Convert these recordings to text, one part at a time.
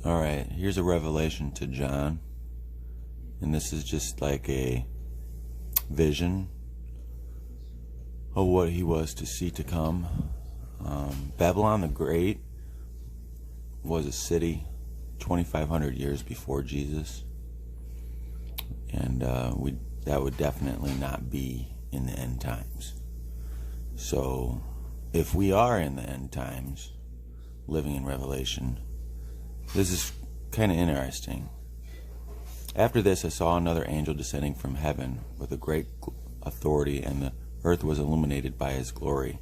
Alright, here's a revelation to John. And this is just like a vision of what he was to see to come. Babylon the Great was a city 2,500 years before Jesus. And that would definitely not be in the end times. So if we are in the end times, living in Revelation, this is kind of interesting. After this, I saw another angel descending from heaven with a great authority, and the earth was illuminated by his glory.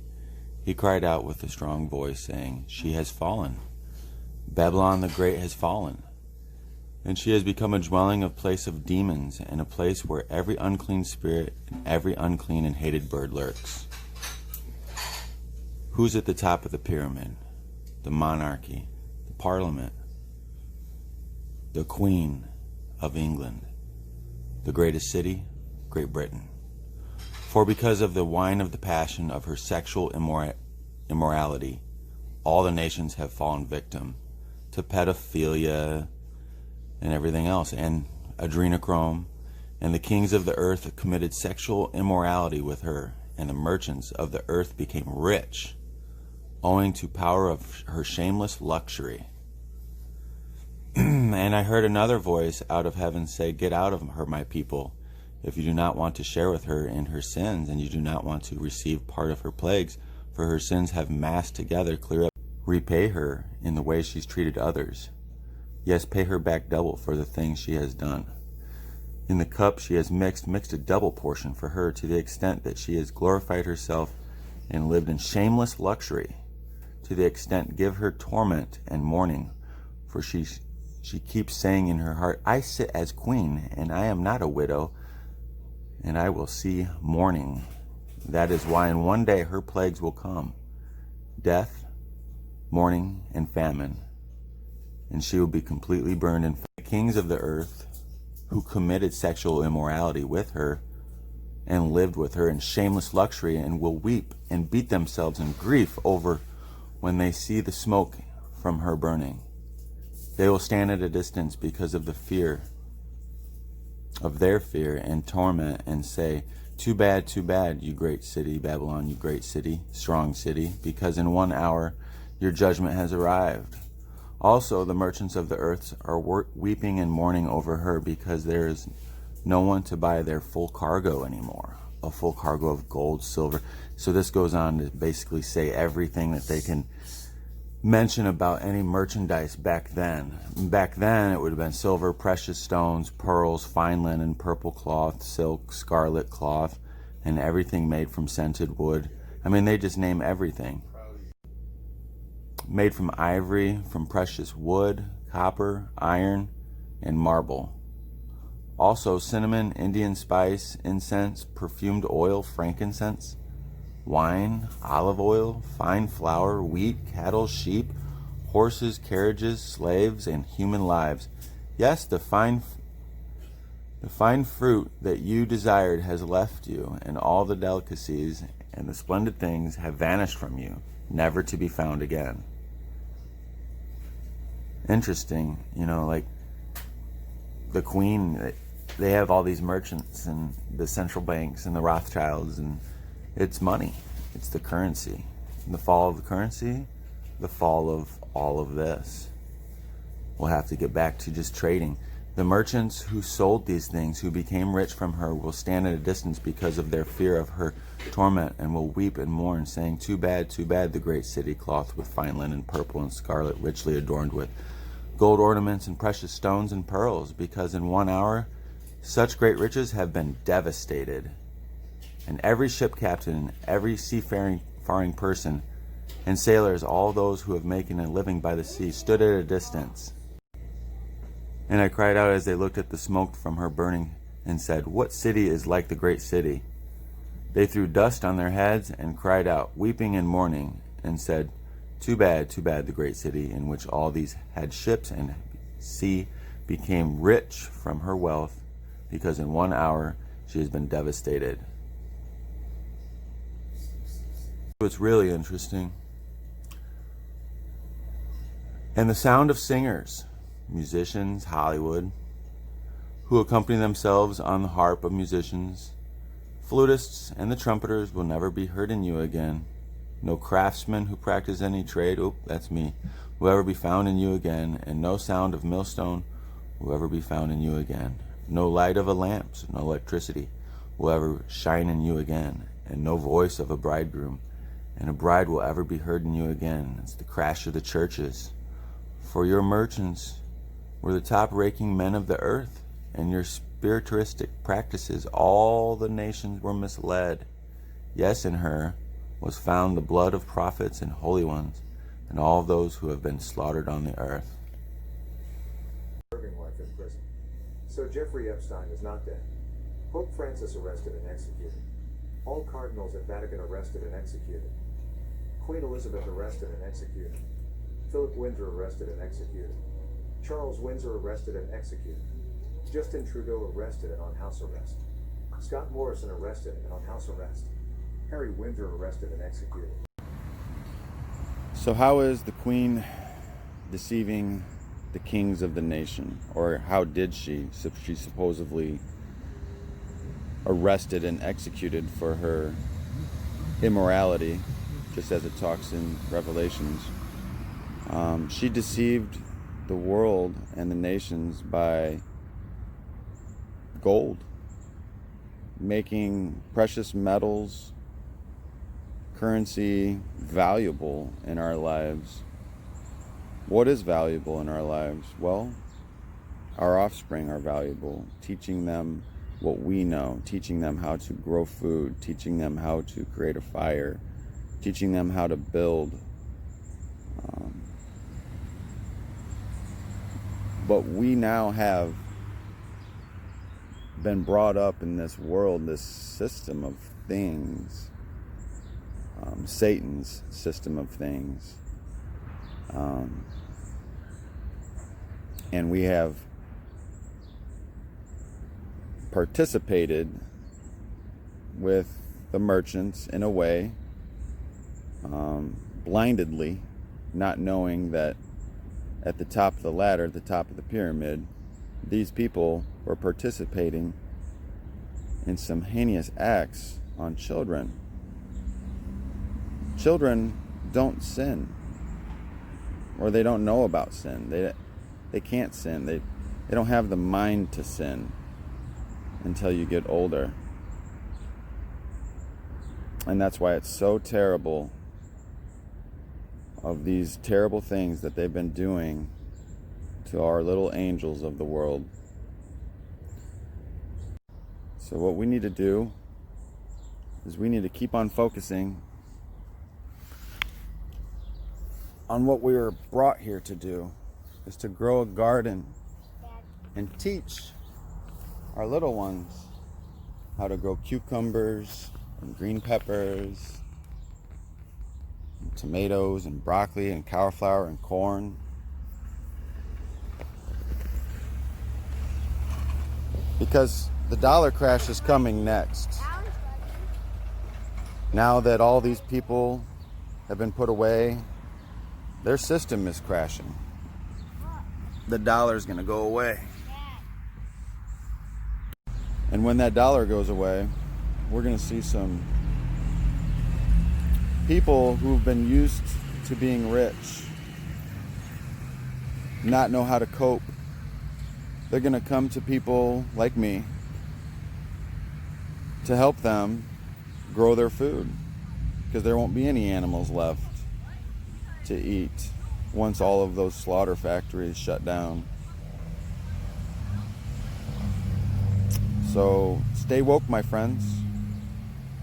He cried out with a strong voice, saying, "She has fallen. Babylon the Great has fallen, and she has become a dwelling of place of demons, and a place where every unclean spirit and every unclean and hated bird lurks." Who's at the top of the pyramid? The monarchy, the parliament, the Queen of England, the greatest city, Great Britain. For because of the wine of the passion of her sexual immorality, all the nations have fallen victim to pedophilia and everything else, and adrenochrome, and the kings of the earth committed sexual immorality with her, and the merchants of the earth became rich, owing to power of her shameless luxury. And I heard another voice out of heaven say, "Get out of her, my people, if you do not want to share with her in her sins, and you do not want to receive part of her plagues, for her sins have massed together. Clear up, repay her in the way she's treated others. Yes, pay her back double for the things she has done. In the cup she has mixed a double portion for her, to the extent that she has glorified herself and lived in shameless luxury. To the extent, give her torment and mourning, for she keeps saying in her heart, I sit as queen, and I am not a widow, and I will see mourning. That is why in one day her plagues will come, death, mourning, and famine, and she will be completely burned. And the kings of the earth who committed sexual immorality with her and lived with her in shameless luxury, and will weep and beat themselves in grief over when they see the smoke from her burning. They will stand at a distance because of the fear of their fear and torment, and say, too bad, you great city, Babylon, you great city, strong city, because in 1 hour your judgment has arrived. Also the merchants of the earth are weeping and mourning over her, because there is no one to buy their full cargo anymore, a full cargo of gold, silver. So this goes on to basically say everything that they can mention about any merchandise back then. Back then it would have been silver, precious stones, pearls, fine linen, purple cloth, silk, scarlet cloth, and everything made from scented wood. I mean, they just name everything. Made from ivory, from precious wood, copper, iron, and marble. Also cinnamon, Indian spice, incense, perfumed oil, frankincense, wine, olive oil, fine flour, wheat, cattle, sheep, horses, carriages, slaves, and human lives. Yes, the fine fruit that you desired has left you, and all the delicacies and the splendid things have vanished from you, never to be found again. Interesting, like the Queen, they have all these merchants and the central banks and the Rothschilds, and it's money. It's the currency. And the fall of the currency, the fall of all of this. We'll have to get back to just trading. The merchants who sold these things, who became rich from her, will stand at a distance because of their fear of her torment, and will weep and mourn, saying, too bad, the great city, clothed with fine linen, purple and scarlet, richly adorned with gold ornaments and precious stones and pearls, because in 1 hour such great riches have been devastated. And every ship captain, every seafaring person, and sailors, all those who have making a living by the sea, stood at a distance. And I cried out as they looked at the smoke from her burning, and said, what city is like the great city? They threw dust on their heads and cried out, weeping and mourning, and said, too bad, the great city, in which all these had ships and sea became rich from her wealth, because in 1 hour she has been devastated. It's really interesting. And the sound of singers musicians, Hollywood, who accompany themselves on the harp of musicians. Flutists and the trumpeters will never be heard in you again. No craftsman who practice any trade, that's me, will ever be found in you again, and no sound of millstone will ever be found in you again. No light of a lamp, no electricity will ever shine in you again, and no voice of a bridegroom and a bride will ever be heard in you again. It's the crash of the churches. For your merchants were the top-ranking men of the earth, and your spiritualistic practices, all the nations were misled. Yes, in her was found the blood of prophets and holy ones, and all those who have been slaughtered on the earth. Serving life in prison. So Jeffrey Epstein is not dead. Pope Francis arrested and executed. All cardinals at Vatican arrested and executed. Queen Elizabeth arrested and executed. Philip Windsor arrested and executed. Charles Windsor arrested and executed. Justin Trudeau arrested and on house arrest. Scott Morrison arrested and on house arrest. Harry Windsor arrested and executed. So how is the Queen deceiving the kings of the nation? Or how did she? So she supposedly arrested and executed for her immorality, just as it talks in Revelations. She deceived the world and the nations by gold, making precious metals, currency valuable in our lives. What is valuable in our lives? Well, our offspring are valuable, teaching them what we know, teaching them how to grow food, teaching them how to create a fire, teaching them how to build. But we now have been brought up in this world, this system of things, Satan's system of things. And we have participated with the merchants in a way, blindedly, not knowing that at the top of the ladder, at the top of the pyramid, these people were participating in some heinous acts on children. Children don't sin, or they don't know about sin. They can't sin. They don't have the mind to sin until you get older. And that's why it's so terrible, of these terrible things that they've been doing to our little angels of the world. So what we need to do is we need to keep on focusing on what we were brought here to do, is to grow a garden and teach our little ones how to grow cucumbers and green peppers and tomatoes and broccoli and cauliflower and corn. Because the dollar crash is coming next. Now that all these people have been put away, their system is crashing. The dollar's going to go away. And when that dollar goes away, we're going to see some people who've been used to being rich not know how to cope. They're going to come to people like me to help them grow their food, because there won't be any animals left to eat once all of those slaughter factories shut down. So stay woke, my friends.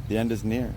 The end is near.